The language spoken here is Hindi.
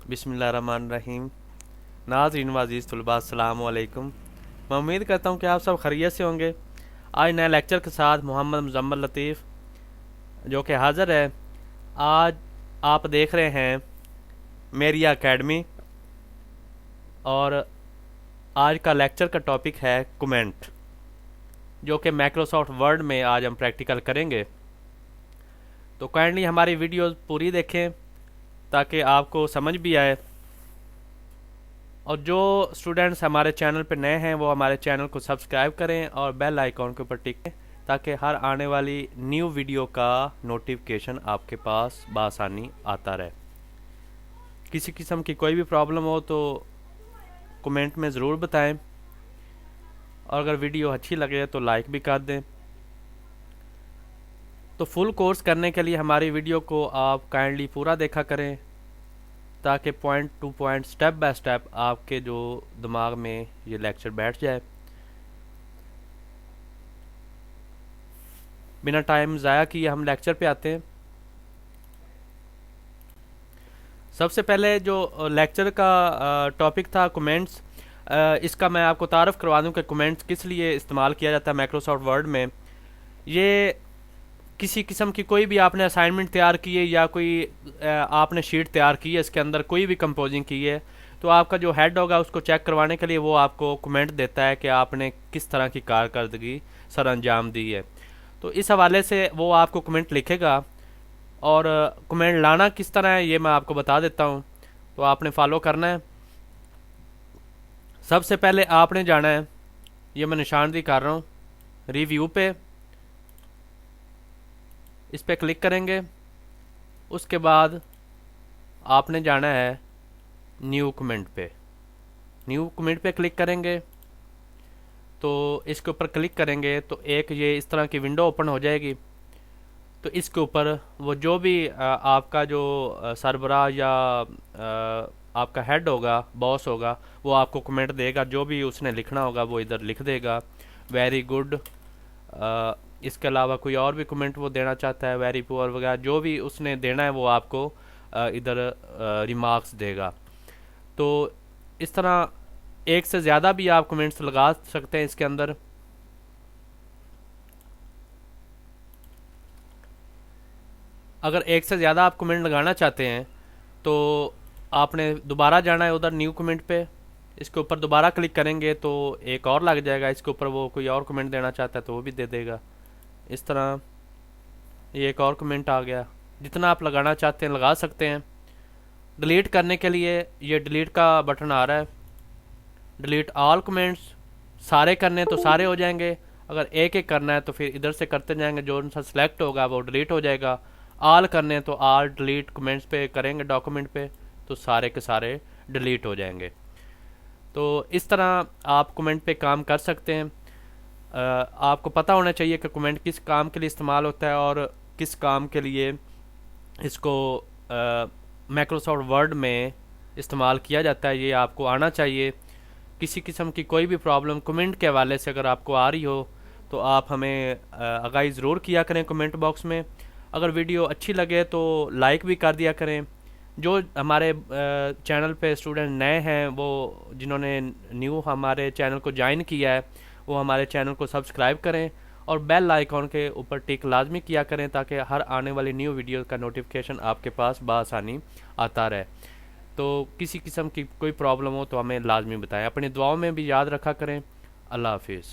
बिस्मिल्लाहिर्रहमानिर्रहीम। नाज़रीन व अज़ीज़ तलबा, अस्सलामु अलैकुम। मैं उम्मीद करता हूँ कि आप सब खैरियत से होंगे। आज नए लेक्चर के साथ मोहम्मद मुज़म्मिल लतीफ़ जो कि हाज़िर है। आज आप देख रहे हैं मेरी एकेडमी, और आज का लेक्चर का टॉपिक है कमेंट, जो कि माइक्रोसॉफ्ट वर्ड में आज हम प्रैक्टिकल करेंगे। तो काइंडली हमारी वीडियो पूरी देखें ताकि आपको समझ भी आए, और जो स्टूडेंट्स हमारे चैनल पर नए हैं वो हमारे चैनल को सब्सक्राइब करें और बेल आइकॉन के ऊपर टिक करें ताकि हर आने वाली न्यू वीडियो का नोटिफिकेशन आपके पास बआसानी आता रहे। किसी किस्म की कोई भी प्रॉब्लम हो तो कमेंट में ज़रूर बताएं, और अगर वीडियो अच्छी लगे तो लाइक भी कर दें। तो फुल कोर्स करने के लिए हमारी वीडियो को आप काइंडली पूरा देखा करें ताकि point two point, step by step आपके जो दिमाग में ये लेक्चर बैठ जाए। बिना टाइम ज़ाया किए हम लेक्चर पे आते हैं। सबसे पहले जो लेक्चर का टॉपिक था कमेंट्स, इसका मैं आपको तारफ़ करवा दूं कि कमेंट्स किस लिए इस्तेमाल किया जाता है माइक्रोसॉफ्ट वर्ड में। ये किसी किस्म की कोई भी आपने असाइनमेंट तैयार की है या कोई आपने शीट तैयार की है, इसके अंदर कोई भी कंपोजिंग की है, तो आपका जो हेड होगा उसको चेक करवाने के लिए वो आपको कमेंट देता है कि आपने किस तरह की कारकर्दगी सर अंजाम दी है। तो इस हवाले से वो आपको कमेंट लिखेगा, और कमेंट लाना किस तरह है ये मैं आपको बता देता हूँ। तो आपने फॉलो करना है। सबसे पहले आपने जाना है, ये मैं निशानदेही कर रहा हूँ, रिव्यू पे, इस पे क्लिक करेंगे। उसके बाद आपने जाना है न्यू कमेंट पे। न्यू कमेंट पे क्लिक करेंगे तो इसके ऊपर क्लिक करेंगे तो एक ये इस तरह की विंडो ओपन हो जाएगी। तो इसके ऊपर वो जो भी आपका जो सरबराह या आपका हेड होगा, बॉस होगा, वो आपको कमेंट देगा। जो भी उसने लिखना होगा वो इधर लिख देगा, वेरी गुड। इसके अलावा कोई और भी कमेंट वो देना चाहता है, वेरी पुअर वगैरह, जो भी उसने देना है वो आपको इधर रिमार्क्स देगा। तो इस तरह एक से ज़्यादा भी आप कमेंट्स लगा सकते हैं इसके अंदर। अगर एक से ज़्यादा आप कमेंट लगाना चाहते हैं तो आपने दोबारा जाना है उधर न्यू कमेंट पे। इसके ऊपर दोबारा क्लिक करेंगे तो एक और लग जाएगा, इसके ऊपर वो कोई और कमेंट देना चाहता है तो वो भी दे देगा। इस तरह ये एक और कमेंट आ गया। जितना आप लगाना चाहते हैं लगा सकते हैं। डिलीट करने के लिए ये डिलीट का बटन आ रहा है, डिलीट ऑल कमेंट्स। सारे करने तो सारे हो जाएंगे, अगर एक एक करना है तो फिर इधर से करते जाएंगे, जो उनसा सेलेक्ट होगा वो डिलीट हो जाएगा। ऑल करने तो ऑल डिलीट कमेंट्स पे करेंगे डॉक्यूमेंट पे, तो सारे के सारे डिलीट हो जाएंगे। तो इस तरह आप कमेंट पे काम कर सकते हैं। आपको पता होना चाहिए कि कमेंट किस काम के लिए इस्तेमाल होता है और किस काम के लिए इसको माइक्रोसॉफ्ट वर्ड में इस्तेमाल किया जाता है, ये आपको आना चाहिए। किसी किस्म की कोई भी प्रॉब्लम कमेंट के हवाले से अगर आपको आ रही हो तो आप हमें आगाही ज़रूर किया करें कमेंट बॉक्स में। अगर वीडियो अच्छी लगे तो लाइक भी कर दिया करें। जो हमारे चैनल पे स्टूडेंट नए हैं, वो जिन्होंने न्यू हमारे चैनल को ज्वाइन किया है, वो हमारे चैनल को सब्सक्राइब करें और बेल आइकॉन के ऊपर टिक लाजमी किया करें ताकि हर आने वाली न्यू वीडियो का नोटिफिकेशन आपके पास बआसानी आता रहे। तो किसी किस्म की कोई प्रॉब्लम हो तो हमें लाजमी बताएं। अपनी दुआओं में भी याद रखा करें। अल्लाह हाफिज़।